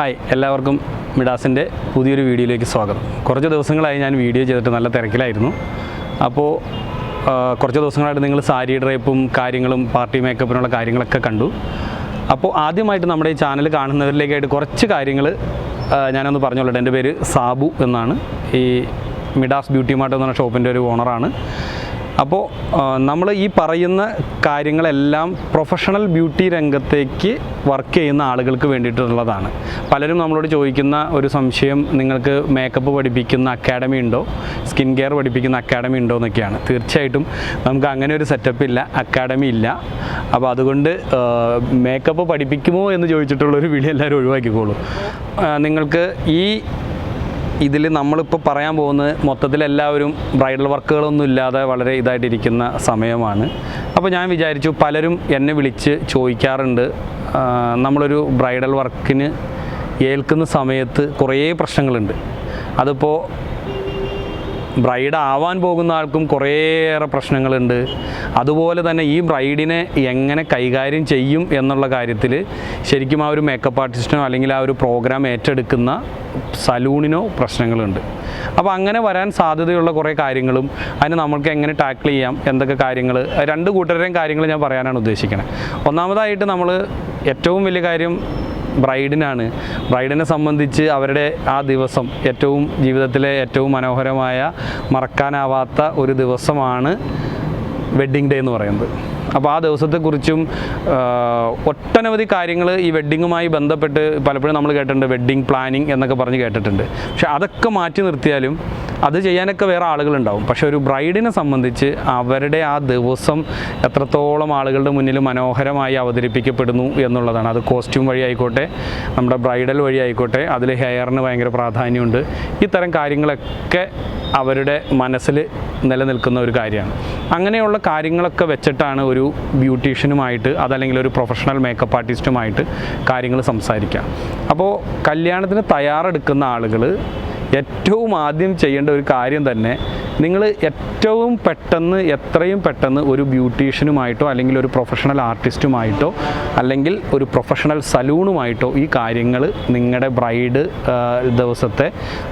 Hi എല്ലാവർക്കും മിഡാസിൻ്റെ പുതിയൊരു വീഡിയോയിലേക്ക് സ്വാഗതം. കുറച്ച് ദിവസങ്ങളായി ഞാൻ വീഡിയോ ചെയ്തിട്ട് നല്ല തിരക്കിലായിരുന്നു. അപ്പോൾ കുറച്ച് ദിവസങ്ങളായിട്ട് നിങ്ങൾ സാരി ഡ്രൈപ്പും കാര്യങ്ങളും പാർട്ടി മേക്കപ്പിനുള്ള കാര്യങ്ങളൊക്കെ കണ്ടു. അപ്പോൾ ആദ്യമായിട്ട് നമ്മുടെ ഈ ചാനൽ കാണുന്നവരിലേക്കായിട്ട് കുറച്ച് കാര്യങ്ങൾ ഞാനൊന്ന് പറഞ്ഞോളട്ടെ. എൻ്റെ പേര് സാബു എന്നാണ്. ഈ മിഡാസ് ബ്യൂട്ടി മാർട്ട് എന്ന് പറഞ്ഞ ഷോപ്പിൻ്റെ ഒരു ഓണറാണ്. അപ്പോൾ നമ്മൾ ഈ പറയുന്ന കാര്യങ്ങളെല്ലാം പ്രൊഫഷണൽ ബ്യൂട്ടി രംഗത്തേക്ക് വർക്ക് ചെയ്യുന്ന ആളുകൾക്ക് വേണ്ടിയിട്ടുള്ളതാണ്. പലരും നമ്മളോട് ചോദിക്കുന്ന ഒരു സംശയം, നിങ്ങൾക്ക് മേക്കപ്പ് പഠിപ്പിക്കുന്ന അക്കാഡമി ഉണ്ടോ, സ്കിൻ കെയർ പഠിപ്പിക്കുന്ന അക്കാഡമി ഉണ്ടോ എന്നൊക്കെയാണ്. തീർച്ചയായിട്ടും നമുക്ക് അങ്ങനെ ഒരു സെറ്റപ്പ് ഇല്ല, അക്കാഡമി ഇല്ല. അപ്പോൾ അതുകൊണ്ട് മേക്കപ്പ് പഠിപ്പിക്കുമോ എന്ന് ചോദിച്ചിട്ടുള്ളൊരു വീഡിയോ എല്ലാവരും ഒഴിവാക്കിക്കോളൂ. നിങ്ങൾക്ക് ഇതിൽ നമ്മളിപ്പോൾ പറയാൻ പോകുന്നത് മൊത്തത്തിൽ എല്ലാവരും ബ്രൈഡൽ വർക്കുകളൊന്നും ഇല്ലാതെ വളരെ ഇതായിട്ടിരിക്കുന്ന സമയമാണ്. അപ്പോൾ ഞാൻ വിചാരിച്ചു, പലരും എന്നെ വിളിച്ച് ചോദിക്കാറുണ്ട്, നമ്മളൊരു ബ്രൈഡൽ വർക്കിന് ഏൽക്കുന്ന സമയത്ത് കുറേ പ്രശ്നങ്ങളുണ്ട്. അതിപ്പോൾ ബ്രൈഡ് ആവാൻ പോകുന്ന ആൾക്കും കുറേയേറെ പ്രശ്നങ്ങളുണ്ട്. അതുപോലെ തന്നെ ഈ ബ്രൈഡിനെ എങ്ങനെ കൈകാര്യം ചെയ്യും എന്നുള്ള കാര്യത്തിൽ ശരിക്കും ആ ഒരു മേക്കപ്പ് ആർട്ടിസ്റ്റിനോ അല്ലെങ്കിൽ ആ ഒരു പ്രോഗ്രാം ഏറ്റെടുക്കുന്ന സലൂണിനോ പ്രശ്നങ്ങളുണ്ട്. അപ്പോൾ അങ്ങനെ വരാൻ സാധ്യതയുള്ള കുറേ കാര്യങ്ങളും അതിന് നമ്മൾക്ക് എങ്ങനെ ടാക്കിൾ ചെയ്യാം, എന്തൊക്കെ കാര്യങ്ങൾ, രണ്ട് കൂട്ടരുടെയും കാര്യങ്ങൾ ഞാൻ പറയാനാണ് ഉദ്ദേശിക്കുന്നത്. ഒന്നാമതായിട്ട് നമ്മൾ ഏറ്റവും വലിയ കാര്യം ബ്രൈഡിനാണ്. ബ്രൈഡിനെ സംബന്ധിച്ച് അവരുടെ ആ ദിവസം ജീവിതത്തിലെ ഏറ്റവും മനോഹരമായ, മറക്കാനാവാത്ത ഒരു ദിവസമാണ് വെഡ്ഡിങ് ഡേ എന്ന് പറയുന്നത്. അപ്പോൾ ആ ദിവസത്തെക്കുറിച്ചും ഒട്ടനവധി കാര്യങ്ങൾ ഈ വെഡ്ഡിങ്ങുമായി ബന്ധപ്പെട്ട് പലപ്പോഴും നമ്മൾ കേട്ടിട്ടുണ്ട്, വെഡ്ഡിങ് പ്ലാനിങ് എന്നൊക്കെ പറഞ്ഞ് കേട്ടിട്ടുണ്ട്. പക്ഷെ അതൊക്കെ മാറ്റി നിർത്തിയാലും അത് ചെയ്യാനൊക്കെ വേറെ ആളുകളുണ്ടാവും. പക്ഷേ ഒരു ബ്രൈഡിനെ സംബന്ധിച്ച് അവരുടെ ആ ദിവസം എത്രത്തോളം ആളുകളുടെ മുന്നിൽ മനോഹരമായി അവതരിപ്പിക്കപ്പെടുന്നു എന്നുള്ളതാണ്. അത് കോസ്റ്റ്യൂം വഴി ആയിക്കോട്ടെ, നമ്മുടെ ബ്രൈഡൽ വഴി ആയിക്കോട്ടെ, അതിൽ ഹെയറിന് ഭയങ്കര പ്രാധാന്യമുണ്ട്. ഇത്തരം കാര്യങ്ങളൊക്കെ അവരുടെ മനസ്സിൽ നിലനിൽക്കുന്ന ഒരു കാര്യമാണ്. അങ്ങനെയുള്ള കാര്യങ്ങളൊക്കെ വെച്ചിട്ടാണ് ഒരു ബ്യൂട്ടീഷ്യനുമായിട്ട്, അതല്ലെങ്കിൽ ഒരു പ്രൊഫഷണൽ മേക്കപ്പ് ആർട്ടിസ്റ്റുമായിട്ട് കാര്യങ്ങൾ സംസാരിക്കുക. അപ്പോൾ കല്യാണത്തിന് തയ്യാറെടുക്കുന്ന ആളുകൾ ഏറ്റവും ആദ്യം ചെയ്യേണ്ട ഒരു കാര്യം തന്നെ, നിങ്ങൾ എത്രയും പെട്ടെന്ന് ഒരു ബ്യൂട്ടീഷ്യനുമായിട്ടോ അല്ലെങ്കിൽ ഒരു പ്രൊഫഷണൽ ആർട്ടിസ്റ്റുമായിട്ടോ അല്ലെങ്കിൽ ഒരു പ്രൊഫഷണൽ സലൂണുമായിട്ടോ ഈ കാര്യങ്ങൾ, നിങ്ങളുടെ ബ്രൈഡ് ദിവസത്തെ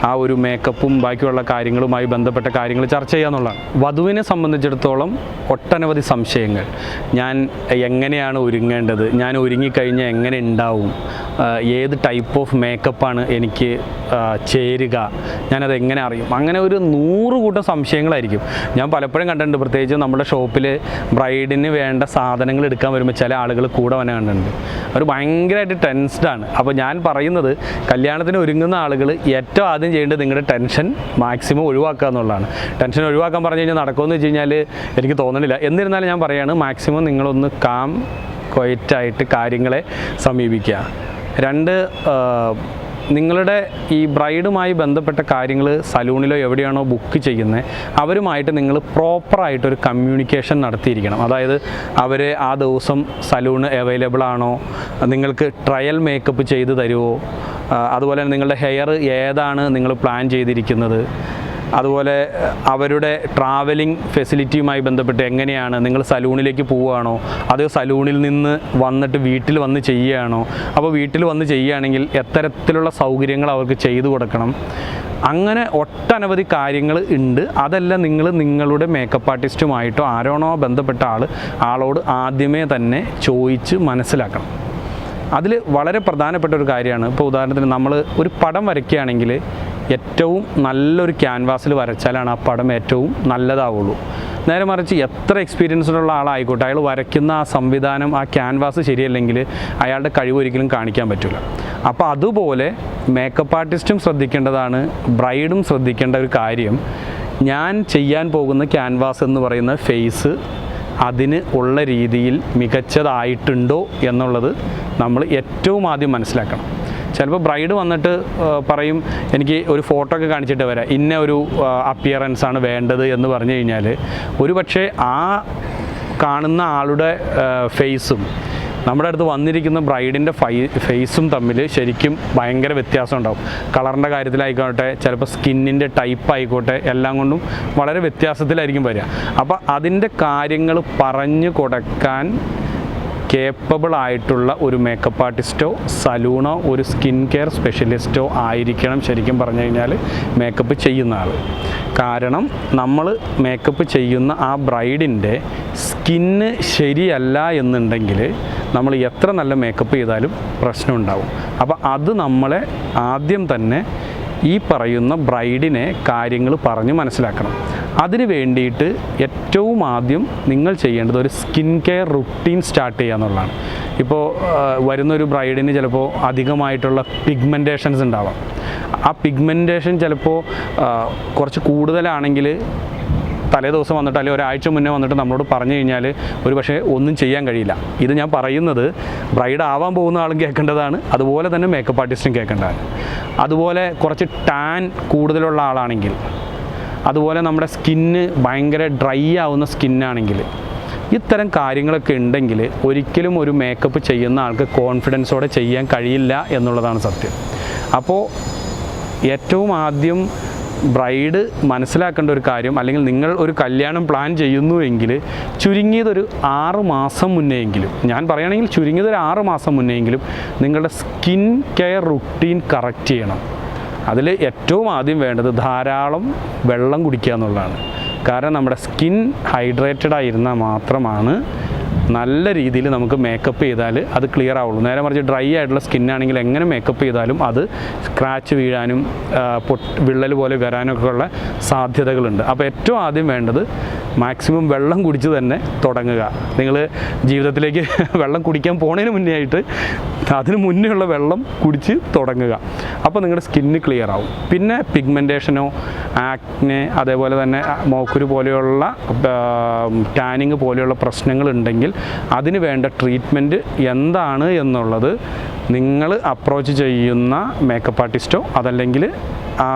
ആ ഒരു മേക്കപ്പും ബാക്കിയുള്ള കാര്യങ്ങളുമായി ബന്ധപ്പെട്ട കാര്യങ്ങൾ ചർച്ച ചെയ്യാന്നുള്ളതാണ്. വധുവിനെ സംബന്ധിച്ചിടത്തോളം ഒട്ടനവധി സംശയങ്ങൾ. ഞാൻ എങ്ങനെയാണ് ഒരുങ്ങേണ്ടത്, ഞാൻ ഒരുങ്ങിക്കഴിഞ്ഞാൽ എങ്ങനെ ഉണ്ടാവും, ഏത് ടൈപ്പ് ഓഫ് മേക്കപ്പാണ് എനിക്ക് ചേരുക, ഞാനത് എങ്ങനെ അറിയും, അങ്ങനെ ഒരു 100 കൂട്ടം സംശയങ്ങളായിരിക്കും. ഞാൻ പലപ്പോഴും കണ്ടിട്ടുണ്ട്, പ്രത്യേകിച്ച് നമ്മുടെ ഷോപ്പിൽ ബ്രൈഡിന് വേണ്ട സാധനങ്ങൾ എടുക്കാൻ വരുമ്പോൾ ചില ആളുകൾ കൂടെ വന്നെ കണ്ടിട്ടുണ്ട്. അവർ ഭയങ്കരമായിട്ട് ടെൻസ്ഡാണ്. അപ്പോൾ ഞാൻ പറയുന്നത്, കല്യാണത്തിന് ഒരുങ്ങുന്ന ആളുകൾ ഏറ്റവും ആദ്യം ചെയ്യേണ്ടത് നിങ്ങളുടെ ടെൻഷൻ മാക്സിമം ഒഴിവാക്കുക എന്നുള്ളതാണ്. ടെൻഷൻ ഒഴിവാക്കാൻ പറഞ്ഞു കഴിഞ്ഞാൽ നടക്കുമെന്ന് വെച്ച് കഴിഞ്ഞാൽ എനിക്ക് തോന്നണില്ല. എന്നിരുന്നാലും ഞാൻ പറയുകയാണ്, മാക്സിമം നിങ്ങളൊന്ന് ക്വയറ്റായിട്ട് കാര്യങ്ങളെ സമീപിക്കുക. നിങ്ങളുടെ ഈ ബ്രൈഡുമായി ബന്ധപ്പെട്ട കാര്യങ്ങൾ സലൂണിലോ എവിടെയാണോ ബുക്ക് ചെയ്യുന്നത് അവരുമായിട്ട് നിങ്ങൾ പ്രോപ്പറായിട്ടൊരു കമ്മ്യൂണിക്കേഷൻ നടത്തിയിരിക്കണം. അതായത് അവർ ആ ദിവസം സലൂണ് അവൈലബിൾ ആണോ, നിങ്ങൾക്ക് ട്രയൽ മേക്കപ്പ് ചെയ്ത് തരുമോ, അതുപോലെ തന്നെ നിങ്ങളുടെ ഹെയർ ഏതാണ് നിങ്ങൾ പ്ലാൻ ചെയ്തിരിക്കുന്നത്, അതുപോലെ അവരുടെ ട്രാവലിംഗ് ഫെസിലിറ്റിയുമായി ബന്ധപ്പെട്ട് എങ്ങനെയാണ്, നിങ്ങൾ സലൂണിലേക്ക് പോവുകയാണോ അതോ സലൂണിൽ നിന്ന് വന്നിട്ട് വീട്ടിൽ വന്ന് ചെയ്യുകയാണോ, അപ്പോൾ വീട്ടിൽ വന്ന് ചെയ്യുകയാണെങ്കിൽ എത്തരത്തിലുള്ള സൗകര്യങ്ങൾ അവർക്ക് ചെയ്തു കൊടുക്കണം. അങ്ങനെ ഒട്ടനവധി കാര്യങ്ങൾ ഉണ്ട്. അതെല്ലാം നിങ്ങളുടെ മേക്കപ്പ് ആർട്ടിസ്റ്റുമായിട്ടോ ആരാണോ ബന്ധപ്പെട്ട ആളോട് ആദ്യമേ തന്നെ ചോദിച്ച് മനസ്സിലാക്കണം. അതിൽ വളരെ പ്രധാനപ്പെട്ട ഒരു കാര്യമാണ്, ഇപ്പോൾ ഉദാഹരണത്തിന് നമ്മൾ ഒരു പടം വരയ്ക്കുകയാണെങ്കിൽ ഏറ്റവും നല്ലൊരു ക്യാൻവാസിൽ വരച്ചാലാണ് ആ പടം ഏറ്റവും നല്ലതാവുള്ളൂ. നേരെ മറിച്ച് എത്ര എക്സ്പീരിയൻസിലുള്ള ആളായിക്കോട്ടെ, അയാൾ വരയ്ക്കുന്ന ആ സംവിധാനം, ആ ക്യാൻവാസ് ശരിയല്ലെങ്കിൽ അയാളുടെ കഴിവ് ഒരിക്കലും കാണിക്കാൻ പറ്റില്ല. അപ്പോൾ അതുപോലെ മേക്കപ്പ് ആർട്ടിസ്റ്റും ശ്രദ്ധിക്കേണ്ടതാണ്, ബ്രൈഡും ശ്രദ്ധിക്കേണ്ട ഒരു കാര്യം, ഞാൻ ചെയ്യാൻ പോകുന്ന ക്യാൻവാസ് എന്ന് പറയുന്ന ഫേസ് അതിന് ഉള്ള രീതിയിൽ മികച്ചതായിട്ടുണ്ടോ എന്നുള്ളത് നമ്മൾ ഏറ്റവും ആദ്യം മനസ്സിലാക്കണം. ചിലപ്പോൾ ബ്രൈഡ് വന്നിട്ട് പറയും, എനിക്ക് ഒരു ഫോട്ടോ ഒക്കെ കാണിച്ചിട്ട് വരാം, ഇന്ന ഒരു അപ്പിയറൻസ് ആണ് വേണ്ടത് എന്ന് പറഞ്ഞു കഴിഞ്ഞാൽ ഒരു പക്ഷേ ആ കാണുന്ന ആളുടെ ഫേസും നമ്മുടെ അടുത്ത് വന്നിരിക്കുന്ന ബ്രൈഡിൻ്റെ ഫേസും തമ്മിൽ ശരിക്കും ഭയങ്കര വ്യത്യാസം ഉണ്ടാവും. കളറിൻ്റെ കാര്യത്തിലായിക്കോട്ടെ, ചിലപ്പോൾ സ്കിന്നിൻ്റെ ടൈപ്പ് ആയിക്കോട്ടെ, എല്ലാം കൊണ്ടും വളരെ വ്യത്യാസത്തിലായിരിക്കും വരിക. അപ്പോൾ അതിൻ്റെ കാര്യങ്ങൾ പറഞ്ഞു കൊടുക്കാൻ കേപ്പബിൾ ആയിട്ടുള്ള ഒരു മേക്കപ്പ് ആർട്ടിസ്റ്റോ സലൂണോ ഒരു സ്കിൻ കെയർ സ്പെഷ്യലിസ്റ്റോ ആയിരിക്കണം ശരിക്കും പറഞ്ഞു കഴിഞ്ഞാൽ മേക്കപ്പ് ചെയ്യുന്ന ആൾ. കാരണം നമ്മൾ മേക്കപ്പ് ചെയ്യുന്ന ആ ബ്രൈഡിൻ്റെ സ്കിന്ന് ശരിയല്ല എന്നുണ്ടെങ്കിൽ നമ്മൾ എത്ര നല്ല മേക്കപ്പ് ചെയ്താലും പ്രശ്നമുണ്ടാവും. അപ്പോൾ അത് നമ്മളെ ആദ്യം തന്നെ ഈ പറയുന്ന ബ്രൈഡിനെ കാര്യങ്ങൾ പറഞ്ഞ് മനസ്സിലാക്കണം. അതിന് വേണ്ടിയിട്ട് ഏറ്റവും ആദ്യം നിങ്ങൾ ചെയ്യേണ്ടത് ഒരു സ്കിൻ കെയർ റുട്ടീൻ സ്റ്റാർട്ട് ചെയ്യുക എന്നുള്ളതാണ്. ഇപ്പോൾ വരുന്നൊരു ബ്രൈഡിന് ചിലപ്പോൾ അധികമായിട്ടുള്ള പിഗ്മെൻറ്റേഷൻസ് ഉണ്ടാവാം. ആ പിഗ്മെൻറ്റേഷൻ ചിലപ്പോൾ കുറച്ച് കൂടുതലാണെങ്കിൽ തലേ ദിവസം വന്നിട്ട് അല്ലെങ്കിൽ ഒരാഴ്ച മുന്നേ വന്നിട്ട് നമ്മളോട് പറഞ്ഞു കഴിഞ്ഞാൽ ഒരു പക്ഷേ ഒന്നും ചെയ്യാൻ കഴിയില്ല. ഇത് ഞാൻ പറയുന്നത് ബ്രൈഡ് ആവാൻ പോകുന്ന ആളും കേൾക്കേണ്ടതാണ്, അതുപോലെ തന്നെ മേക്കപ്പ് ആർട്ടിസ്റ്റും കേൾക്കേണ്ടതാണ്. അതുപോലെ കുറച്ച് ടാൻ കൂടുതലുള്ള ആളാണെങ്കിൽ, അതുപോലെ നമ്മുടെ സ്കിന്ന് ഭയങ്കര ഡ്രൈ ആവുന്ന സ്കിന്നാണെങ്കിൽ, ഇത്തരം കാര്യങ്ങളൊക്കെ ഉണ്ടെങ്കിൽ ഒരിക്കലും ഒരു മേക്കപ്പ് ചെയ്യുന്ന ആൾക്ക് കോൺഫിഡൻസോടെ ചെയ്യാൻ കഴിയില്ല എന്നുള്ളതാണ് സത്യം. അപ്പോൾ ഏറ്റവും ആദ്യം ബ്രൈഡ് മനസ്സിലാക്കേണ്ട ഒരു കാര്യം, അല്ലെങ്കിൽ നിങ്ങൾ ഒരു കല്യാണം പ്ലാൻ ചെയ്യുന്നുവെങ്കിൽ ചുരുങ്ങിയതൊരു 6 മാസം മുന്നെയെങ്കിലും, ഞാൻ പറയുകയാണെങ്കിൽ ചുരുങ്ങിയതൊരു 6 മാസം മുന്നെയെങ്കിലും നിങ്ങളുടെ സ്കിൻ കെയർ റുട്ടീൻ കറക്റ്റ് ചെയ്യണം. അതിൽ ഏറ്റവും ആദ്യം വേണ്ടത് ധാരാളം വെള്ളം കുടിക്കുക എന്നുള്ളതാണ്. കാരണം നമ്മുടെ സ്കിൻ ഹൈഡ്രേറ്റഡ് ആയിരുന്നാൽ മാത്രമാണ് നല്ല രീതിയിൽ നമുക്ക് മേക്കപ്പ് ചെയ്താൽ അത് ക്ലിയർ ആവുള്ളൂ. നേരെ മറിച്ച് ഡ്രൈ ആയിട്ടുള്ള സ്കിന്നാണെങ്കിൽ എങ്ങനെ മേക്കപ്പ് ചെയ്താലും അത് സ്ക്രാച്ച് വീഴാനും വിള്ളൽ പോലെ വരാനൊക്കെ ഉള്ള സാധ്യതകളുണ്ട്. അപ്പോൾ ഏറ്റവും ആദ്യം വേണ്ടത് മാക്സിമം വെള്ളം കുടിച്ച് തന്നെ തുടങ്ങുക. നിങ്ങൾ ജീവിതത്തിലേക്ക് വെള്ളം കുടിക്കാൻ പോണതിന് മുന്നേ ആയിട്ട് അതിന് മുന്നേ ഉള്ള വെള്ളം കുടിച്ച് തുടങ്ങുക. അപ്പോൾ നിങ്ങളുടെ സ്കിന്ന് ക്ലിയർ ആവും. പിന്നെ പിഗ്മെൻറ്റേഷനോ ആക്നെ അതേപോലെ തന്നെ മോക്കുരു പോലെയുള്ള ടാനിങ് പോലെയുള്ള പ്രശ്നങ്ങളുണ്ടെങ്കിൽ അതിന് വേണ്ട ട്രീറ്റ്മെൻറ്റ് എന്താണ് എന്നുള്ളത് നിങ്ങൾ അപ്രോച്ച് ചെയ്യുന്ന മേക്കപ്പ് ആർട്ടിസ്റ്റോ അതല്ലെങ്കിൽ ആ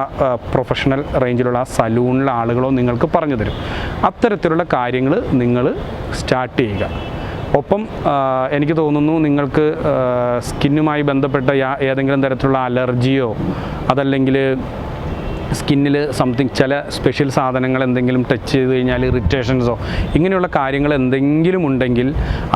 പ്രൊഫഷണൽ റേഞ്ചിലുള്ള ആ സലൂണിലെ ആളുകളോ നിങ്ങൾക്ക് പറഞ്ഞു തരും. അത്തരത്തിലുള്ള കാര്യങ്ങൾ നിങ്ങൾ സ്റ്റാർട്ട് ചെയ്യുക. ഒപ്പം എനിക്ക് തോന്നുന്നു നിങ്ങൾക്ക് സ്കിന്നുമായി ബന്ധപ്പെട്ട ഏതെങ്കിലും തരത്തിലുള്ള അലർജിയോ അതല്ലെങ്കിൽ സ്കിന്നിൽ സംതിങ് ചില സ്പെഷ്യൽ സാധനങ്ങൾ എന്തെങ്കിലും ടച്ച് ചെയ്ത് കഴിഞ്ഞാൽ ഇറിറ്റേഷൻസോ ഇങ്ങനെയുള്ള കാര്യങ്ങൾ എന്തെങ്കിലും ഉണ്ടെങ്കിൽ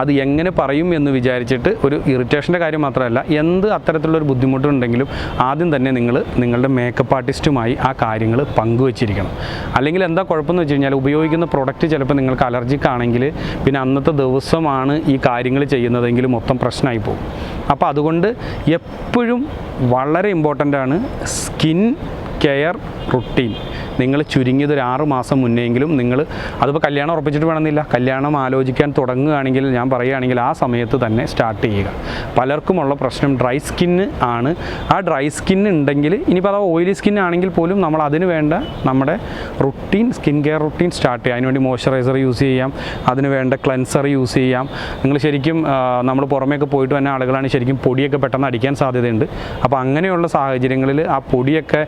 അത് എങ്ങനെ പറയും എന്ന് വിചാരിച്ചിട്ട്, ഒരു ഇറിറ്റേഷൻ്റെ കാര്യം മാത്രമല്ല, എന്ത് അത്തരത്തിലുള്ളൊരു ബുദ്ധിമുട്ടുണ്ടെങ്കിലും ആദ്യം തന്നെ നിങ്ങൾ നിങ്ങളുടെ മേക്കപ്പ് ആർട്ടിസ്റ്റുമായി ആ കാര്യങ്ങൾ പങ്കുവച്ചിരിക്കണം. അല്ലെങ്കിൽ എന്താ കുഴപ്പമെന്ന് വെച്ച് കഴിഞ്ഞാൽ ഉപയോഗിക്കുന്ന പ്രൊഡക്റ്റ് ചിലപ്പോൾ നിങ്ങൾക്ക് അലർജിക്ക് ആണെങ്കിൽ പിന്നെ അന്നത്തെ ദിവസമാണ് ഈ കാര്യങ്ങൾ ചെയ്യുന്നതെങ്കിൽ മൊത്തം പ്രശ്നമായി പോകും. അപ്പോൾ അതുകൊണ്ട് എപ്പോഴും വളരെ ഇമ്പോർട്ടൻ്റ് ആണ് സ്കിൻ കെയർ റുട്ടീൻ. നിങ്ങൾ ചുരുങ്ങിയതൊരു 6 മാസം മുന്നെയെങ്കിലും നിങ്ങൾ, അതിപ്പോൾ കല്യാണം ഉറപ്പിച്ചിട്ട് വേണമെന്നില്ല, കല്യാണം ആലോചിക്കാൻ തുടങ്ങുകയാണെങ്കിൽ ഞാൻ പറയുകയാണെങ്കിൽ ആ സമയത്ത് തന്നെ സ്റ്റാർട്ട് ചെയ്യുക. പലർക്കുമുള്ള പ്രശ്നം ഡ്രൈ സ്കിന്ന് ആണ്. ആ ഡ്രൈ സ്കിൻ ഉണ്ടെങ്കിൽ, ഇനിയിപ്പോൾ അത് ഓയിലി സ്കിൻ ആണെങ്കിൽ പോലും നമ്മൾ അതിന് വേണ്ട നമ്മുടെ routine skin care routine start ചെയ്യുക. അതിനുവേണ്ടി മോയ്സ്ചറൈസർ യൂസ് ചെയ്യാം, അതിന് വേണ്ട ക്ലെൻസർ യൂസ് ചെയ്യാം. നിങ്ങൾ ശരിക്കും നമ്മൾ പുറമേയൊക്കെ പോയിട്ട് വന്ന ആളുകളാണ് ശരിക്കും പൊടിയൊക്കെ പെട്ടെന്ന് അടിക്കാൻ സാധ്യതയുണ്ട്. അപ്പോൾ അങ്ങനെയുള്ള സാഹചര്യങ്ങളിൽ ആ പൊടിയൊക്കെ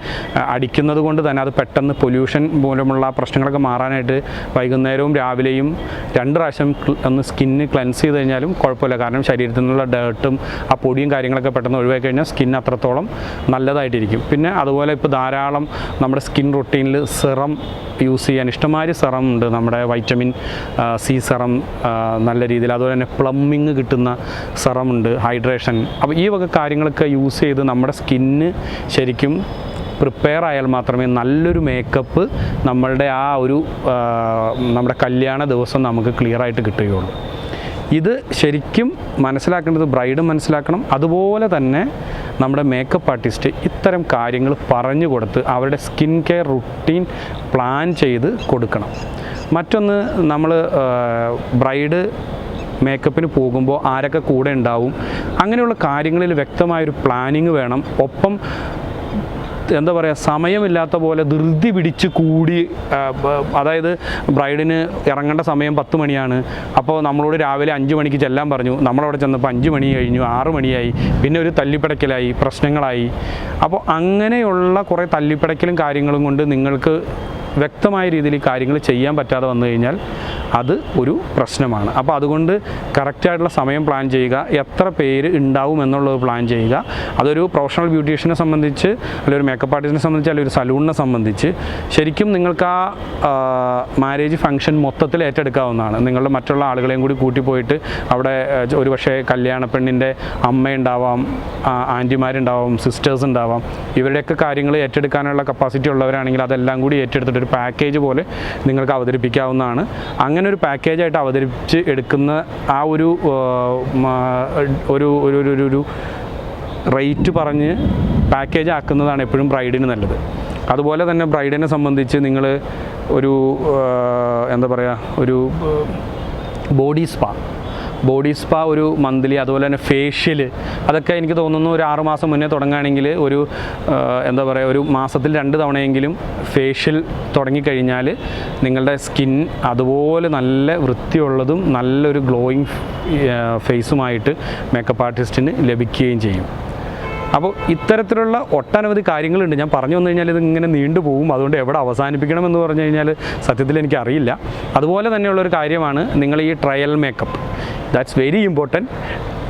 അടിക്കുന്നത് കൊണ്ട് തന്നെ അത് പെട്ടെന്ന് പൊല്യൂഷൻ മൂലമുള്ള പ്രശ്നങ്ങളൊക്കെ മാറാനായിട്ട് വൈകുന്നേരവും രാവിലെയും 2 പ്രാവശ്യം ഒന്ന് സ്കിന്ന് ക്ലെൻസ് ചെയ്ത് കഴിഞ്ഞാലും കുഴപ്പമില്ല. കാരണം ശരീരത്തിൽ നിന്നുള്ള ഡേർട്ടും ആ പൊടിയും കാര്യങ്ങളൊക്കെ പെട്ടെന്ന് ഒഴിവാക്കി കഴിഞ്ഞാൽ സ്കിൻ അത്രത്തോളം നല്ലതായിട്ടിരിക്കും. പിന്നെ അതുപോലെ ഇപ്പോൾ ധാരാളം നമ്മുടെ സ്കിൻ റുട്ടീനിൽ സെറം യൂസ് ചെയ്യാൻ ഇഷ്ടംമാതിരി സെറം ഉണ്ട്. നമ്മുടെ വൈറ്റമിൻ സി സെറം നല്ല രീതിയിൽ, അതുപോലെ തന്നെ പ്ലമ്മിങ് കിട്ടുന്ന സെറം ഉണ്ട്, ഹൈഡ്രേഷൻ. അപ്പോൾ ഈ വക കാര്യങ്ങളൊക്കെ യൂസ് ചെയ്ത് നമ്മുടെ സ്കിന്ന് ശരിക്കും പ്രിപ്പയർ ആയാൽ മാത്രമേ നല്ലൊരു മേക്കപ്പ് നമ്മളുടെ ആ ഒരു നമ്മുടെ കല്യാണ ദിവസം നമുക്ക് ക്ലിയറായിട്ട് കിട്ടുകയുള്ളൂ. ഇത് ശരിക്കും മനസ്സിലാക്കേണ്ടത് ബ്രൈഡും മനസ്സിലാക്കണം, അതുപോലെ തന്നെ നമ്മുടെ മേക്കപ്പ് ആർട്ടിസ്റ്റ് ഇത്തരം കാര്യങ്ങൾ പറഞ്ഞു കൊടുത്ത് അവരുടെ സ്കിൻ കെയർ റുട്ടീൻ പ്ലാൻ ചെയ്ത് കൊടുക്കണം. മറ്റൊന്ന്, നമ്മൾ ബ്രൈഡ് മേക്കപ്പിന് പോകുമ്പോൾ ആരൊക്കെ കൂടെ ഉണ്ടാവും, അങ്ങനെയുള്ള കാര്യങ്ങളിൽ വ്യക്തമായൊരു പ്ലാനിങ് വേണം. ഒപ്പം എന്താ പറയുക, സമയമില്ലാത്ത പോലെ ധൃതി പിടിച്ച് കൂടി, അതായത് ബ്രൈഡിന് ഇറങ്ങേണ്ട സമയം 10 മണിയാണ്. അപ്പോൾ നമ്മളോട് രാവിലെ 5 മണിക്ക് ചെല്ലാൻ പറഞ്ഞു, നമ്മളവിടെ ചെന്നപ്പോൾ 5 മണി കഴിഞ്ഞു, 6 മണിയായി, പിന്നെ ഒരു തല്ലിപ്പടക്കലായി, പ്രശ്നങ്ങളായി. അപ്പോൾ അങ്ങനെയുള്ള കുറേ തല്ലിപ്പടക്കലും കാര്യങ്ങളും കൊണ്ട് നിങ്ങൾക്ക് വ്യക്തമായ രീതിയിൽ ഈ കാര്യങ്ങൾ ചെയ്യാൻ പറ്റാതെ വന്നു കഴിഞ്ഞാൽ അത് ഒരു പ്രശ്നമാണ്. അപ്പോൾ അതുകൊണ്ട് കറക്റ്റായിട്ടുള്ള സമയം പ്ലാൻ ചെയ്യുക, എത്ര പേര് ഉണ്ടാവും എന്നുള്ളത് പ്ലാൻ ചെയ്യുക. അതൊരു പ്രൊഫഷണൽ ബ്യൂട്ടീഷ്യനെ സംബന്ധിച്ച്, അല്ലെങ്കിൽ ഒരു മേക്കപ്പ് ആർട്ടിസ്റ്റിനെ സംബന്ധിച്ച്, അല്ലെങ്കിൽ ഒരു സലൂണിനെ സംബന്ധിച്ച് ശരിക്കും നിങ്ങൾക്ക് ആ മാരേജ് ഫംഗ്ഷൻ മൊത്തത്തിൽ ഏറ്റെടുക്കാവുന്നതാണ്. നിങ്ങളുടെ മറ്റുള്ള ആളുകളെയും കൂടി കൂട്ടിപ്പോയിട്ട് അവിടെ ഒരു പക്ഷേ കല്യാണ പെണ്ണിൻ്റെ അമ്മയുണ്ടാവാം, ആൻറ്റിമാരുണ്ടാവാം, സിസ്റ്റേഴ്സ് ഉണ്ടാവാം, ഇവരുടെയൊക്കെ കാര്യങ്ങൾ ഏറ്റെടുക്കാനുള്ള കപ്പാസിറ്റി ഉള്ളവരാണെങ്കിൽ അതെല്ലാം കൂടി ഏറ്റെടുത്തിട്ട് ഒരു പാക്കേജ് പോലെ നിങ്ങൾക്ക് അവതരിപ്പിക്കാവുന്നതാണ്. അങ്ങനെ ഒരു പാക്കേജായിട്ട് അവതരിപ്പിച്ച് എടുക്കുന്ന ആ ഒരു റേറ്റ് പറഞ്ഞ് പാക്കേജ് ആക്കുന്നതാണ് എപ്പോഴും ബ്രൈഡിന് നല്ലത്. അതുപോലെ തന്നെ ബ്രൈഡിനെ സംബന്ധിച്ച് നിങ്ങൾ ഒരു എന്താ പറയുക, ഒരു ബോഡി സ്പാ ഒരു മന്ത്ലി, അതുപോലെ തന്നെ ഫേഷ്യൽ, അതൊക്കെ എനിക്ക് തോന്നുന്നു ഒരു 6 മാസം മുന്നേ തുടങ്ങുകയാണെങ്കിൽ ഒരു എന്താ പറയുക, ഒരു മാസത്തിൽ 2 തവണയെങ്കിലും ഫേഷ്യൽ തുടങ്ങിക്കഴിഞ്ഞാൽ നിങ്ങളുടെ സ്കിൻ അതുപോലെ നല്ല വൃത്തിയുള്ളതും നല്ലൊരു ഗ്ലോയിങ് ഫേസുമായിട്ട് മേക്കപ്പ് ആർട്ടിസ്റ്റിന് ലഭിക്കുകയും ചെയ്യും. അപ്പോൾ ഇത്തരത്തിലുള്ള ഒട്ടനവധി കാര്യങ്ങളുണ്ട്. ഞാൻ പറഞ്ഞു വന്നു കഴിഞ്ഞാൽ ഇതിങ്ങനെ നീണ്ടുപോകും. അതുകൊണ്ട് എവിടെ അവസാനിപ്പിക്കണമെന്ന് പറഞ്ഞു കഴിഞ്ഞാൽ സത്യത്തിൽ എനിക്കറിയില്ല. അതുപോലെ തന്നെയുള്ളൊരു കാര്യമാണ് നിങ്ങൾ ഈ trial makeup. That's very important.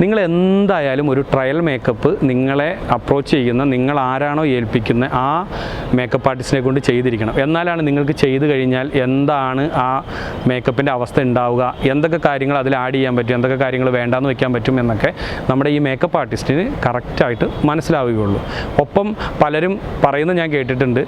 നിങ്ങൾ എന്തായാലും ഒരു ട്രയൽ മേക്കപ്പ് നിങ്ങളെ അപ്രോച്ച് ചെയ്യുന്ന, നിങ്ങൾ ആരാണോ ഏൽപ്പിക്കുന്ന ആ മേക്കപ്പ് ആർട്ടിസ്റ്റിനെ കൊണ്ട് ചെയ്തിരിക്കണം. എന്നാലാണ് നിങ്ങൾക്ക് ചെയ്ത് കഴിഞ്ഞാൽ എന്താണ് ആ മേക്കപ്പിൻ്റെ അവസ്ഥ ഉണ്ടാവുക, എന്തൊക്കെ കാര്യങ്ങൾ അതിൽ ആഡ് ചെയ്യാൻ പറ്റും, എന്തൊക്കെ കാര്യങ്ങൾ വേണ്ടാന്ന് വെക്കാൻ പറ്റും എന്നൊക്കെ നമ്മുടെ ഈ മേക്കപ്പ് ആർട്ടിസ്റ്റിന് കറക്റ്റായിട്ട് മനസ്സിലാവുകയുള്ളൂ. ഒപ്പം പലരും പറയുന്നത് ഞാൻ കേട്ടിട്ടുണ്ട്,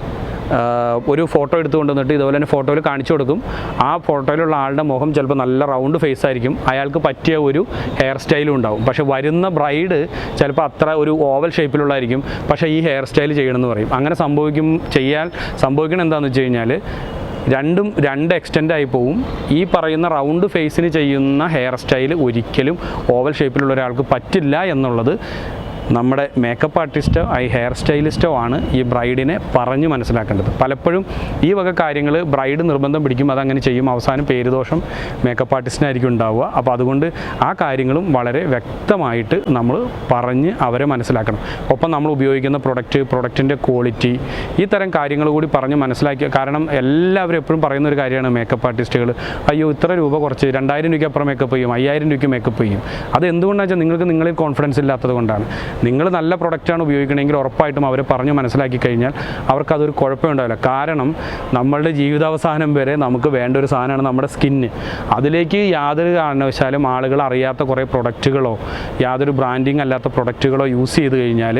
ഒരു ഫോട്ടോ എടുത്തു കൊണ്ടുവന്നിട്ട് ഇതുപോലെ തന്നെ ഫോട്ടോയിൽ കാണിച്ചു കൊടുക്കും. ആ ഫോട്ടോയിലുള്ള ആളുടെ മുഖം ചിലപ്പോൾ നല്ല റൗണ്ട് ഫേസ് ആയിരിക്കും, അയാൾക്ക് പറ്റിയ ഒരു ഹെയർ സ്റ്റൈലും ഉണ്ടാവും. പക്ഷേ വരുന്ന ബ്രൈഡ് ചിലപ്പോൾ അത്ര ഒരു ഓവൽ ഷേപ്പിലുള്ളതായിരിക്കും, പക്ഷേ ഈ ഹെയർ സ്റ്റൈൽ ചെയ്യണമെന്ന് പറയും. അങ്ങനെ സംഭവിക്കണം എന്താണെന്ന് വെച്ച് കഴിഞ്ഞാൽ രണ്ടും 2 എക്സ്റ്റെൻഡായി പോവും. ഈ പറയുന്ന റൗണ്ട് ഫേസിന് ചെയ്യുന്ന ഹെയർ സ്റ്റൈൽ ഒരിക്കലും ഓവൽ ഷേപ്പിലുള്ള ഒരാൾക്ക് പറ്റില്ല എന്നുള്ളത് നമ്മുടെ മേക്കപ്പ് ആർട്ടിസ്റ്റോ ഹെയർ സ്റ്റൈലിസ്റ്റോ ആണ് ഈ ബ്രൈഡിനെ പറഞ്ഞ് മനസ്സിലാക്കേണ്ടത്. പലപ്പോഴും ഈ വക കാര്യങ്ങൾ ബ്രൈഡ് നിർബന്ധം പിടിക്കും, അതങ്ങനെ ചെയ്യും, അവസാനം പേരുദോഷം മേക്കപ്പ് ആർട്ടിസ്റ്റിനായിരിക്കും ഉണ്ടാവുക. അപ്പോൾ അതുകൊണ്ട് ആ കാര്യങ്ങളും വളരെ വ്യക്തമായിട്ട് നമ്മൾ പറഞ്ഞ് അവരെ മനസ്സിലാക്കണം. ഒപ്പം നമ്മൾ ഉപയോഗിക്കുന്ന പ്രൊഡക്റ്റിൻ്റെ ക്വാളിറ്റി, ഈ തരം കാര്യങ്ങൾ കൂടി പറഞ്ഞ് മനസ്സിലാക്കി. കാരണം എല്ലാവരും എപ്പോഴും പറയുന്ന ഒരു കാര്യമാണ് മേക്കപ്പ് ആർട്ടിസ്റ്റുകൾ, അയ്യോ ഇത്ര രൂപ കുറച്ച് 2000 രൂപയ്ക്ക് അപ്പുറം മേക്കപ്പ് ചെയ്യും, 5000 രൂപയ്ക്ക് മേക്കപ്പ് ചെയ്യും. അത് എന്തുകൊണ്ടാണെന്ന് വെച്ചാൽ നിങ്ങൾക്ക് നിങ്ങളിൽ കോൺഫിഡൻസ് ഇല്ലാത്തത് കൊണ്ടാണ്. നിങ്ങൾ നല്ല പ്രൊഡക്റ്റാണ് ഉപയോഗിക്കണമെങ്കിൽ ഉറപ്പായിട്ടും അവരെ പറഞ്ഞ് മനസ്സിലാക്കി കഴിഞ്ഞാൽ അവർക്കതൊരു കുഴപ്പമുണ്ടാവില്ല. കാരണം നമ്മളുടെ ജീവിതാവസാനം വരെ നമുക്ക് വേണ്ട ഒരു സാധനമാണ് നമ്മുടെ സ്കിന്ന്. അതിലേക്ക് യാതൊരു കാരണവശാലും ആളുകൾ അറിയാത്ത കുറേ പ്രൊഡക്റ്റുകളോ യാതൊരു ബ്രാൻഡിങ് അല്ലാത്ത പ്രൊഡക്റ്റുകളോ യൂസ് ചെയ്ത് കഴിഞ്ഞാൽ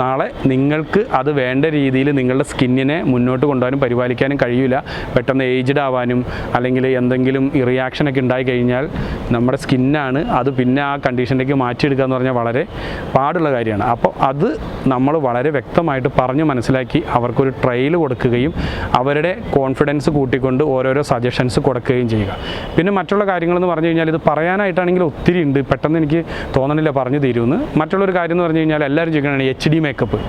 നാളെ നിങ്ങൾക്ക് അത് വേണ്ട രീതിയിൽ നിങ്ങളുടെ സ്കിന്നിനെ മുന്നോട്ട് കൊണ്ടുപോകാനും പരിപാലിക്കാനും കഴിയില്ല. പെട്ടെന്ന് ഏജ്ഡ് ആവാനും അല്ലെങ്കിൽ എന്തെങ്കിലും റിയാക്ഷനൊക്കെ ഉണ്ടായി കഴിഞ്ഞാൽ നമ്മുടെ സ്കിന്നാണ് അത് പിന്നെ ആ കണ്ടീഷനിലേക്ക് മാറ്റിയെടുക്കുക എന്ന് പറഞ്ഞാൽ വളരെ പാടുള്ള കാര്യമാണ്. അപ്പോൾ അത് നമ്മൾ വളരെ വ്യക്തമായിട്ട് പറഞ്ഞ് മനസ്സിലാക്കി അവർക്കൊരു ട്രയൽ കൊടുക്കുകയും അവരുടെ കോൺഫിഡൻസ് കൂട്ടിക്കൊണ്ട് ഓരോരോ സജഷൻസ് കൊടുക്കുകയും ചെയ്യുക. പിന്നെ മറ്റുള്ള കാര്യങ്ങളെന്ന് പറഞ്ഞു കഴിഞ്ഞാൽ ഇത് പറയാനായിട്ടാണെങ്കിൽ ഒത്തിരി ഉണ്ട്, പെട്ടെന്ന് എനിക്ക് തോന്നണില്ല പറഞ്ഞു തീരുമെന്ന്. മറ്റുള്ളൊരു കാര്യം എന്ന് പറഞ്ഞു കഴിഞ്ഞാൽ എല്ലാവരും ചോദിക്കണതാണ് HD മേക്കപ്പ്.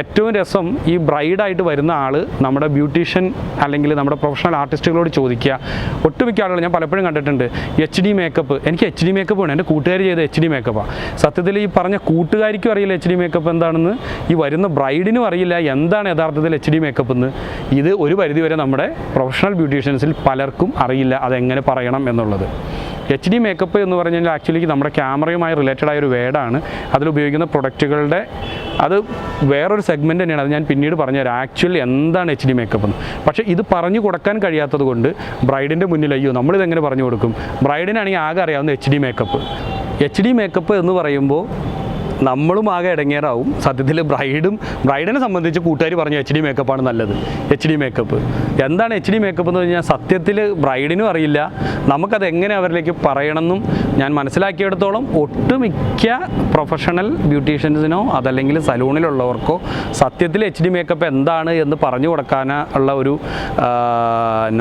ഏറ്റവും രസം, ഈ ബ്രൈഡായിട്ട് വരുന്ന ആൾ നമ്മുടെ ബ്യൂട്ടീഷ്യൻ അല്ലെങ്കിൽ നമ്മുടെ പ്രൊഫഷണൽ ആർട്ടിസ്റ്റുകളോട് ചോദിക്കുക. ഒട്ടുമിക്ക ആളുകൾ ഞാൻ പലപ്പോഴും കണ്ടിട്ടുണ്ട്, HD മേക്കപ്പ്, എനിക്ക് HD മേക്കപ്പ് വേണം, എൻ്റെ കൂട്ടുകാർ ചെയ്ത HD മേക്കപ്പാണ്. സത്യത്തിൽ ഈ പറഞ്ഞ കൂട്ടുകാരിക്കും അറിയില്ല HD മേക്കപ്പ് എന്താണെന്ന്, ഈ വരുന്ന ബ്രൈഡിനും അറിയില്ല എന്താണ് യഥാർത്ഥത്തിൽ HD മേക്കപ്പ് എന്ന്. ഇത് ഒരു പരിധിവരെ നമ്മുടെ പ്രൊഫഷണൽ ബ്യൂട്ടീഷ്യൻസിൽ പലർക്കും അറിയില്ല അതെങ്ങനെ പറയണം എന്നുള്ളത്. HD മേക്കപ്പ് എന്ന് പറഞ്ഞു കഴിഞ്ഞാൽ ആക്ച്വലി നമ്മുടെ ക്യാമറയുമായി റിലേറ്റഡ് ആയ ഒരു വേർഡാണ്. അതിലുപയോഗിക്കുന്ന പ്രൊഡക്റ്റുകളുടെ അത് വേറൊരു സെഗ്മെൻറ്റ് തന്നെയാണ്. അത് ഞാൻ പിന്നീട് പറഞ്ഞുതരാം ആക്ച്വലി എന്താണ് HD മേക്കപ്പ് എന്ന്. പക്ഷേ ഇത് പറഞ്ഞു കൊടുക്കാൻ കഴിയാത്തത് കൊണ്ട് ബ്രൈഡിൻ്റെ മുന്നിൽ അയ്യോ നമ്മളിതെങ്ങനെ പറഞ്ഞു കൊടുക്കും. ബ്രൈഡിനാണെങ്കിൽ ആകെ അറിയാവുന്ന HD മേക്കപ്പ് എന്ന് പറയുമ്പോൾ നമ്മളും ആകെ ഇടങ്ങേറാവും. സത്യത്തിൽ ബ്രൈഡിനെ സംബന്ധിച്ച് കൂട്ടുകാർ പറഞ്ഞു HD മേക്കപ്പാണ് നല്ലത്. HD മേക്കപ്പ് എന്താണ് HD മേക്കപ്പ് എന്ന് പറഞ്ഞാൽ സത്യത്തിൽ ബ്രൈഡിനും അറിയില്ല. നമുക്കത് എങ്ങനെ അവരിലേക്ക് പറയണമെന്നും ഞാൻ മനസ്സിലാക്കിയെടുത്തോളം ഒട്ടുമിക്ക പ്രൊഫഷണൽ ബ്യൂട്ടീഷ്യൻസിനോ അതല്ലെങ്കിൽ സലൂണിലുള്ളവർക്കോ സത്യത്തിൽ HD മേക്കപ്പ് എന്താണ് എന്ന് പറഞ്ഞു കൊടുക്കാനുള്ള ഒരു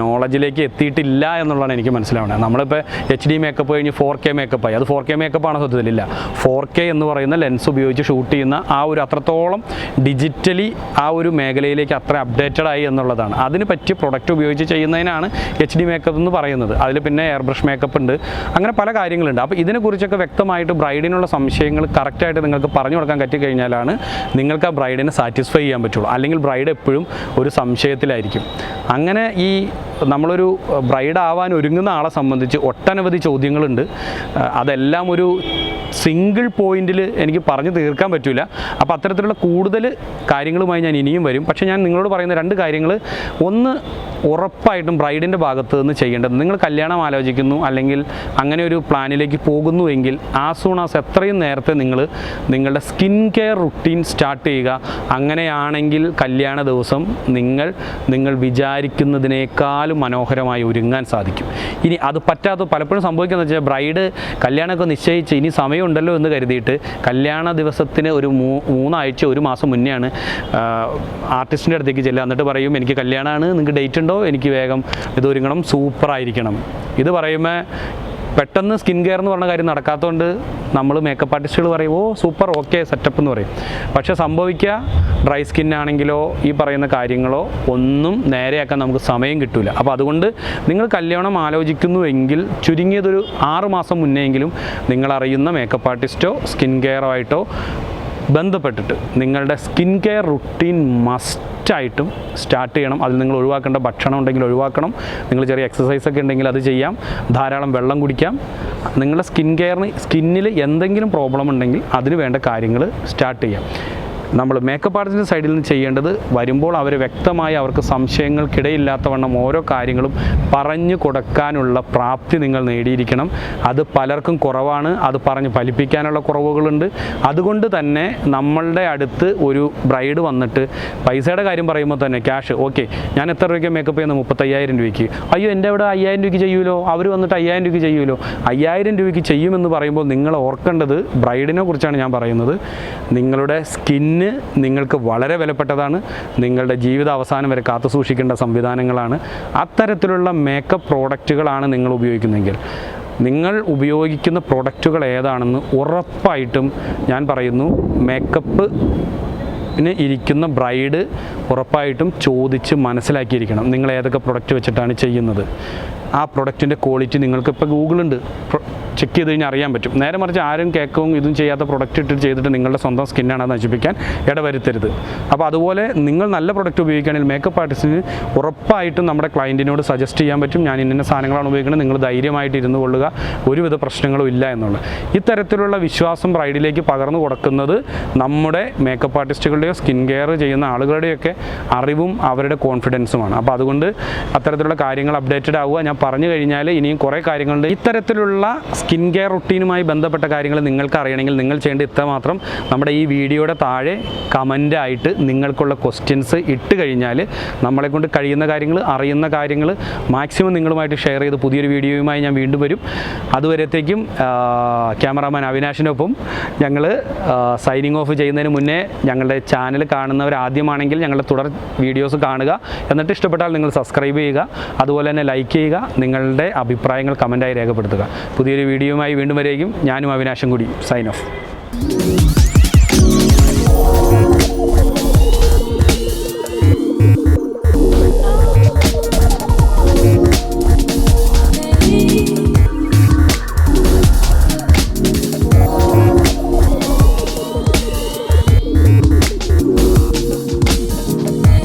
നോളജിലേക്ക് എത്തിയിട്ടില്ല എന്നുള്ളതാണ് എനിക്ക് മനസ്സിലാവുന്നത്. നമ്മളിപ്പോൾ HD മേക്കപ്പ് കഴിഞ്ഞ് 4K മേക്കപ്പായി. അത് 4K മേക്കപ്പാണോ? സത്യത്തിലില്ല. 4K എന്ന് പറയുന്ന ലെൻസ് ഉപയോഗിച്ച് ഷൂട്ട് ചെയ്യുന്ന ആ ഒരു അത്രത്തോളം ഡിജിറ്റലി ആ ഒരു മേഖലയിലേക്ക് അത്ര അപ്ഡേറ്റഡ് ആയി എന്നുള്ളതാണ്. അതിന് പറ്റിയ പ്രൊഡക്റ്റ് ഉപയോഗിച്ച് ചെയ്യുന്നതിനാണ് HD മേക്കപ്പ് എന്ന് പറയുന്നത്. അതിൽ പിന്നെ എയർ ബ്രഷ് മേക്കപ്പ് ഉണ്ട്, അങ്ങനെ പല കാര്യങ്ങളുണ്ട്. അപ്പോൾ ഇതിനെക്കുറിച്ചൊക്കെ വ്യക്തമായിട്ട് ബ്രൈഡിനുള്ള സംശയങ്ങൾ കറക്റ്റായിട്ട് നിങ്ങൾക്ക് പറഞ്ഞു കൊടുക്കാൻ പറ്റിക്കഴിഞ്ഞാലാണ് നിങ്ങൾക്ക് ആ ബ്രൈഡിനെ സാറ്റിസ്ഫൈ ചെയ്യാൻ പറ്റുള്ളൂ. അല്ലെങ്കിൽ ബ്രൈഡ് എപ്പോഴും ഒരു സംശയത്തിലായിരിക്കും. അങ്ങനെ ഈ നമ്മളൊരു ബ്രൈഡ് ആവാൻ ഒരുങ്ങുന്ന ആളെ സംബന്ധിച്ച് ഒട്ടനവധി ചോദ്യങ്ങളുണ്ട്. അതെല്ലാം ഒരു സിംഗിൾ പോയിന്റിൽ എനിക്ക് പറഞ്ഞു തീർക്കാൻ പറ്റില്ല. അപ്പോൾ അത്തരത്തിലുള്ള കൂടുതൽ കാര്യങ്ങളുമായി ഞാൻ ഇനിയും വരും. പക്ഷേ ഞാൻ നിങ്ങളോട് പറയുന്ന 2 കാര്യങ്ങൾ, ഒന്ന് ഉറപ്പായിട്ടും ബ്രൈഡിൻ്റെ ഭാഗത്ത് നിന്ന് ചെയ്യേണ്ടത്, നിങ്ങൾ കല്യാണം ആലോചിക്കുന്നു അല്ലെങ്കിൽ അങ്ങനെ ഒരു പ്ലാനിലേക്ക് പോകുന്നുവെങ്കിൽ സൂൺ ആസ് എത്രയും നേരത്തെ നിങ്ങളുടെ സ്കിൻ കെയർ റുട്ടീൻ സ്റ്റാർട്ട് ചെയ്യുക. അങ്ങനെയാണെങ്കിൽ കല്യാണ ദിവസം നിങ്ങൾ വിചാരിക്കുന്നതിനേക്കാളും മനോഹരമായി ഒരുങ്ങാൻ സാധിക്കും. ഇനി അത് പറ്റാത്ത പലപ്പോഴും സംഭവിക്കുന്നത് വെച്ചാൽ ബ്രൈഡ് കല്യാണമൊക്കെ നിശ്ചയിച്ച് ഇനി സമയമുണ്ടല്ലോ എന്ന് കരുതിയിട്ട് കല്യാണ ദിവസത്തിന് ഒരു 3 ആഴ്ച 1 മാസം മുന്നെയാണ് ആർട്ടിസ്റ്റിൻ്റെ അടുത്തേക്ക് ചെല്ലുക. എന്നിട്ട് പറയും എനിക്ക് കല്യാണമാണ്, നിങ്ങൾക്ക് ഡേറ്റ് ഉണ്ടോ, എനിക്ക് വേഗം ഇത് ഒരുങ്ങണം, സൂപ്പറായിരിക്കണം. ഇത് പറയുമ്പോൾ പെട്ടെന്ന് സ്കിൻ കെയർ എന്ന് പറഞ്ഞ കാര്യം നടക്കാത്തതുകൊണ്ട് നമ്മൾ മേക്കപ്പ് ആർട്ടിസ്റ്റുകൾ പറയും ഓ സൂപ്പർ ഓക്കെ സെറ്റപ്പ് എന്ന് പറയും. പക്ഷേ സംഭവിക്കുക ഡ്രൈ സ്കിന്നാണെങ്കിലോ ഈ പറയുന്ന കാര്യങ്ങളോ ഒന്നും നേരെയാക്കാൻ നമുക്ക് സമയം കിട്ടില്ല. അപ്പോൾ അതുകൊണ്ട് നിങ്ങൾ കല്യാണം ആലോചിക്കുന്നുവെങ്കിൽ ചുരുങ്ങിയതൊരു 6 മാസം മുന്നെയെങ്കിലും നിങ്ങളറിയുന്ന മേക്കപ്പ് ആർട്ടിസ്റ്റോ സ്കിൻ കെയറോ ആയിട്ടോ ബന്ധപ്പെട്ടിട്ട് നിങ്ങളുടെ സ്കിൻ കെയർ റുട്ടീൻ മസ്റ്റായിട്ടും സ്റ്റാർട്ട് ചെയ്യണം. അതിൽ നിങ്ങൾ ഒഴിവാക്കേണ്ട ഭക്ഷണം ഉണ്ടെങ്കിൽ ഒഴിവാക്കണം. നിങ്ങൾ ചെറിയ എക്സസൈസൊക്കെ ഉണ്ടെങ്കിൽ അത് ചെയ്യാം. ധാരാളം വെള്ളം കുടിക്കാം. നിങ്ങളുടെ സ്കിന്നിൽ എന്തെങ്കിലും പ്രോബ്ലം ഉണ്ടെങ്കിൽ അതിന് വേണ്ട കാര്യങ്ങൾ സ്റ്റാർട്ട് ചെയ്യാം. നമ്മൾ മേക്കപ്പ് ആർട്ടിസ്റ്റിൻ്റെ സൈഡിൽ നിന്ന് ചെയ്യേണ്ടത് വരുമ്പോൾ അവർ വ്യക്തമായി അവർക്ക് സംശയങ്ങൾക്കിടയില്ലാത്തവണ്ണം ഓരോ കാര്യങ്ങളും പറഞ്ഞു കൊടുക്കാനുള്ള പ്രാപ്തി നിങ്ങൾ നേടിയിരിക്കണം. അത് പലർക്കും കുറവാണ്. അത് പറഞ്ഞ് ഫലിപ്പിക്കാനുള്ള കുറവുകളുണ്ട്. അതുകൊണ്ട് തന്നെ നമ്മളുടെ അടുത്ത് ഒരു ബ്രൈഡ് വന്നിട്ട് പൈസയുടെ കാര്യം പറയുമ്പോൾ തന്നെ ക്യാഷ് ഓക്കെ ഞാൻ എത്ര രൂപയ്ക്ക് മേക്കപ്പ് ചെയ്യുന്നത് 35,000 രൂപയ്ക്ക്, അയ്യോ എൻ്റെ അവിടെ 5,000 രൂപയ്ക്ക് ചെയ്യുമല്ലോ, അവർ വന്നിട്ട് 5,000 രൂപയ്ക്ക് ചെയ്യുമല്ലോ. 5,000 രൂപയ്ക്ക് ചെയ്യുമെന്ന് പറയുമ്പോൾ നിങ്ങൾ ഓർക്കേണ്ടത് ബ്രൈഡിനെ കുറിച്ചാണ് ഞാൻ പറയുന്നത്. നിങ്ങളുടെ നിങ്ങൾക്ക് വളരെ വിലപ്പെട്ടതാണ്. നിങ്ങളുടെ ജീവിത അവസാനം വരെ കാത്തു സൂക്ഷിക്കേണ്ട സംവിധാനങ്ങളാണ്. അത്തരത്തിലുള്ള മേക്കപ്പ് പ്രോഡക്റ്റുകളാണ് നിങ്ങൾ ഉപയോഗിക്കുന്നതെങ്കിൽ നിങ്ങൾ ഉപയോഗിക്കുന്ന പ്രോഡക്റ്റുകൾ ഏതാണെന്ന് ഉറപ്പായിട്ടും ഞാൻ പറയുന്നു മേക്കപ്പിന് ഇരിക്കുന്ന ബ്രൈഡ് ഉറപ്പായിട്ടും ചോദിച്ച് മനസ്സിലാക്കിയിരിക്കണം നിങ്ങൾ ഏതൊക്കെ പ്രൊഡക്റ്റ് വെച്ചിട്ടാണ് ചെയ്യുന്നത്. ആ പ്രൊഡക്റ്റിൻ്റെ ക്വാളിറ്റി നിങ്ങൾക്കിപ്പോൾ ഗൂഗിളുണ്ട്, ചെക്ക് ചെയ്ത് കഴിഞ്ഞാൽ അറിയാൻ പറ്റും. നേരെ മറിച്ച് ആരും കേക്കും ഇതും ചെയ്യാത്ത പ്രൊഡക്റ്റ് ഇട്ട് ചെയ്തിട്ട് നിങ്ങളുടെ സ്വന്തം സ്കിന്നാണ് അത് നശിപ്പിക്കാൻ ഇടവരുത്തരുത്. അപ്പോൾ അതുപോലെ നിങ്ങൾ നല്ല പ്രൊഡക്റ്റ് ഉപയോഗിക്കുകയാണെങ്കിൽ മേക്കപ്പ് ആർട്ടിസ്റ്റിന് ഉറപ്പായിട്ടും നമ്മുടെ ക്ലയൻറ്റിനോട് സജസ്റ്റ് ചെയ്യാൻ പറ്റും ഞാൻ ഇന്ന സാധനങ്ങളാണ് ഉപയോഗിക്കുന്നത്, നിങ്ങൾ ധൈര്യമായിട്ട് ഇരുന്ന് കൊള്ളുക, ഒരുവിധ പ്രശ്നങ്ങളും ഇല്ല എന്നുള്ളത്. ഇത്തരത്തിലുള്ള വിശ്വാസം ബ്രൈഡിലേക്ക് പകർന്നു കൊടുക്കുന്നത് നമ്മുടെ മേക്കപ്പ് ആർട്ടിസ്റ്റുകളുടെയോ സ്കിൻ കെയർ ചെയ്യുന്ന ആളുകളുടെയൊക്കെ അറിവും അവരുടെ കോൺഫിഡൻസുമാണ്. അപ്പോൾ അതുകൊണ്ട് അത്തരത്തിലുള്ള കാര്യങ്ങൾ അപ്ഡേറ്റഡ് ആവുക. ഞാൻ പറഞ്ഞു കഴിഞ്ഞാൽ ഇനിയും കുറേ കാര്യങ്ങളുണ്ട്. ഇത്തരത്തിലുള്ള സ്കിൻ കെയർ റുട്ടീനുമായി ബന്ധപ്പെട്ട കാര്യങ്ങൾ നിങ്ങൾക്ക് അറിയണമെങ്കിൽ നിങ്ങൾ ചെയ്യേണ്ട ഇത്രമാത്രം, നമ്മുടെ ഈ വീഡിയോയുടെ താഴെ കമൻ്റായിട്ട് നിങ്ങൾക്കുള്ള ക്വസ്റ്റ്യൻസ് ഇട്ട് കഴിഞ്ഞാൽ നമ്മളെക്കൊണ്ട് കഴിയുന്ന കാര്യങ്ങൾ അറിയുന്ന കാര്യങ്ങൾ മാക്സിമം നിങ്ങളുമായിട്ട് ഷെയർ ചെയ്ത് പുതിയൊരു വീഡിയോയുമായി ഞാൻ വീണ്ടും വരും. അതുവരത്തേക്കും ക്യാമറാമാൻ അവിനാശിനൊപ്പം ഞങ്ങൾ സൈനിങ് ഓഫ് ചെയ്യുന്നതിന് മുന്നേ ഞങ്ങളുടെ ചാനൽ കാണുന്നവർ ആദ്യമാണെങ്കിൽ ഞങ്ങളുടെ തുടർ വീഡിയോസ് കാണുക. എന്നിട്ട് ഇഷ്ടപ്പെട്ടാൽ നിങ്ങൾ സബ്സ്ക്രൈബ് ചെയ്യുക. അതുപോലെ തന്നെ ലൈക്ക് ചെയ്യുക. നിങ്ങളുടെ അഭിപ്രായങ്ങൾ കമൻ്റായി രേഖപ്പെടുത്തുക. പുതിയൊരു വീഡിയോയുമായി വീണ്ടും വരെയും ഞാനും അവിനാശും കൂടി സൈൻ ഓഫ്.